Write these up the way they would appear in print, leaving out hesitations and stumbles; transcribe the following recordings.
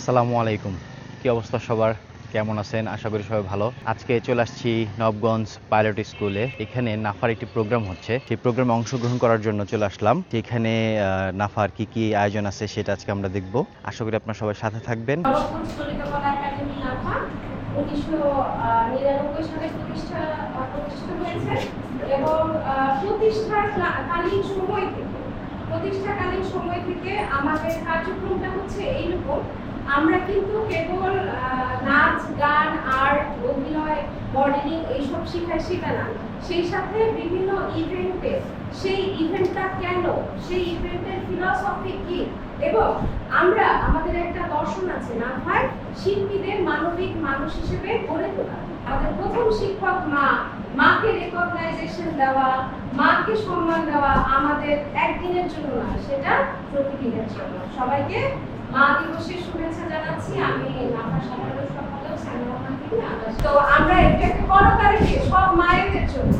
আসসালামু আলাইকুম। কি অবস্থা সবার? কেমন আছেন? আশা করি সবাই ভালো। আজকে চলে আসছি নবগঞ্জ পাইলট স্কুলে। এখানে নাফার একটি প্রোগ্রাম হচ্ছে। সেই প্রোগ্রামে অংশগ্রহণ করার জন্য চলে আসলাম। এখানে নাফার কি আয়োজন আছে সেটা আজকে আমরা দেখব। আশা করি আপনারা সবাই সাথে থাকবেন। নবগঞ্জ ললিতকলা একাডেমি নাফা 1999 সালে প্রতিষ্ঠা হয়েছে এবং প্রতিষ্ঠাকালীন সময় থেকে আমাদের কার্যক্রমটা হচ্ছে এইরকম। আমরা কিন্তু কেবল নাচ, গান, আর্ট, অভিনয়, মডেলিং এইসব শেখাই সেটা না, সেই সাথে বিভিন্ন ইভেন্টে সেই ইভেন্টটা কেন, সেই ইভেন্টের ফিলসফি কি, এবং আমরা আমাদের একটা দর্শন আছে না হয় শিল্পীদের মানবিক মানুষ হিসেবে গড়ে তোলা। আমাদের প্রথম শিক্ষক মাকে রেকগনাইজেশন দেওয়া, মাকে সম্মান দেওয়া আমাদের একদিনের জন্য না, সেটা প্রতিদিনের জন্য। সবাইকে মা দিবসের শুভেচ্ছা জানাচ্ছি। আমি নাফার সাধারণ সম্পাদক সাইমা রহমান। তো আমরা একটা করতালি দিয়ে সব মায়েদের জন্য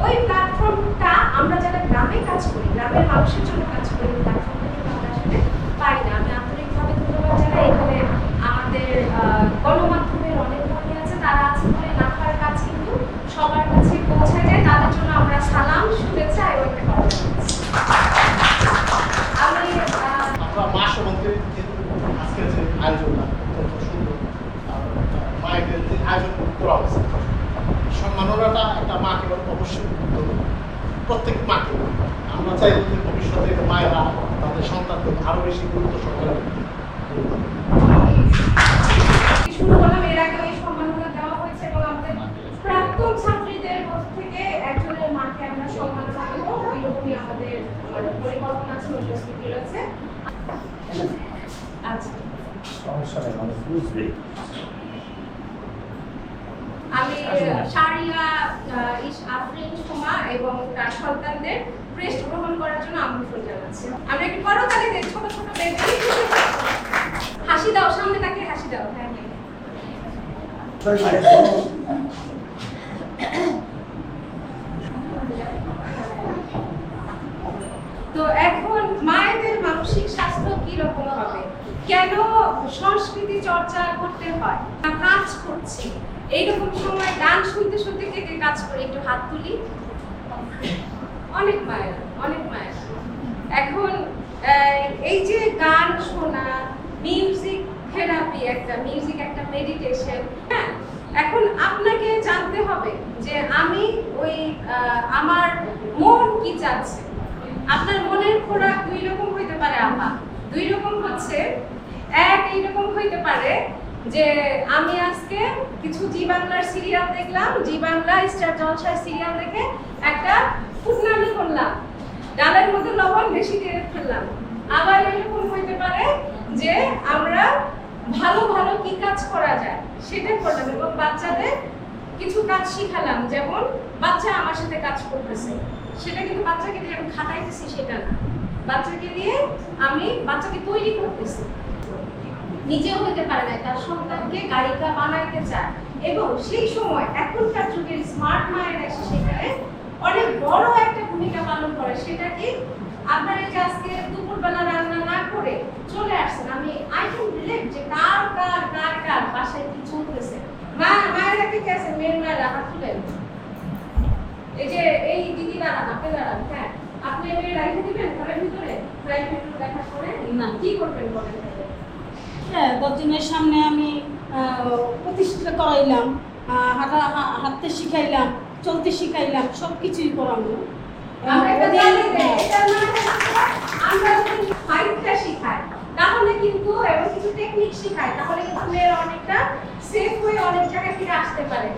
ওই প্ল্যাটফর্মটা আমরা যারা গ্রামে কাজ করি, গ্রামের মানুষের জন্য কাজ করি, প্ল্যাটফর্মটা কিন্তু আমরা আসলে পাই না। আমি আন্তরিকভাবে ধন্যবাদ জানাই। এখানে আমাদের গণমাধ্যমের অনেক কর্মী আছে, তারা আছে বলে নাফার কাজ কিন্তু সবার কাছে পৌঁছে যায়। তাদের জন্য আমরা সালাম, শুভেচ্ছা এবং একটা কথা আমরা মা সম্বন্ধে আজকের যে আয়োজনটা অত্যন্ত সুন্দর, মায়েদের যে আয়োজন করা হয়েছে, সম্মাননাটা একটা মাকে অবশ্যই প্রত্যেক মাকে আমরা চাই যে ভবিষ্যতে মায়েরা তাদের সন্তানকে আরো বেশি গুরুত্ব সহকারে শুরু করলাম। এর আগে ওই সম্মাননা দেওয়া হয়েছে এবং আমাদের প্রাক্তন ছাত্রীদের মধ্য থেকে একজনের মাকে আমরা সম্মাননা দেবো। ওইরকমই আমাদের পরিকল্পনা আছে, উপস্থিতি রয়েছে। আচ্ছা, আমি শারিয়া আফরিন সোমা এবং তার সন্তানদের ক্রেস্ট গ্রহণ করার জন্য আমন্ত্রণ জানাচ্ছি। আমরা একটু করতালি দেই, ছোট ছোট বেবি হাসি দাও, সামনে তাকিয়ে হাসি দাও। হ্যাঁ, তো এখন মায়েদের মানসিক স্বাস্থ্য কি রকম হবে, কেন সংস্কৃতি চর্চা করতে হয়, কাজ করছি এইরকম সময় গান শুনতে শুনতে কে কে কাজ করে একটু হাত তুলি। অনেক মায়েরা, অনেক মায়েরা। এখন এই যে গান শোনা, মিউজিক থেরাপি, মিউজিক একটা মেডিটেশন। হ্যাঁ, এখন আপনাকে জানতে হবে যে আমি ওই আমার মন কি চাচ্ছে। আপনার মনের খোরাক দুই রকম হইতে পারে আপা। দুই রকম হচ্ছে, এক এইরকম হইতে পারে যে আমি আজকে কিছু জি বাংলার সিরিয়াল দেখলাম, জি বাংলা স্টার জলসার সিরিয়াল দেখে একটা ফুটনামি করলাম, ডালের মধ্যে লবণ বেশি দিয়ে ফেললাম। আবার এরকম হইতে পারে যে আমরা ভালো ভালো কি কাজ করা যায় সেটা করলাম এবং বাচ্চাদের কিছু কাজ শিখালাম। যেমন বাচ্চা আমার সাথে কাজ করতেছে, সেটা কিন্তু বাচ্চাকে দিয়ে আমি খাটাইতেছি সেটা না, বাচ্চাকে দিয়ে আমি বাচ্চাকে তৈরি করতেছি। নিজেও হইতে পারে না, তার সন্তানকে গায়িকা বানাইতে চায় এবং সেই সময় এখনকার যুগের স্মার্ট মায়েরা এসে সেখানে অনেক বড় একটা ভূমিকা পালন করে। সেটা কি, আপনারা যে আজকে দুপুরবেলা রান্না না করে চলে আসছেন, আমি আই ক্যান রিলেট যে কার কার কার কার বাসায় কি চলতেছে। মায়েরা কি আছে, মেয়ের মায়েরা হাত তুলেন। এই যে এই দিদিরা আপনারা, হ্যাঁ আপনি মেয়ে রাখে দিবেন ঘরের ভিতরে, প্রাইভেট দেখা করে না কি করবেন বলেন? হ্যাঁ, 10 জনের সামনে আমি প্রতিষ্ঠা করাইলাম, হাঁটতে শিখাইলাম, চলতে শিখাইলাম, সব কিছুই করানো। আমরা যদি ফাইটটা শিখাই তাহলে কিন্তু, এবং কিছু টেকনিক শিখাই তাহলে কিন্তু মেয়েরা অনেকটা সেফ হয়ে অনেক জায়গায় ফিরে আসতে পারে।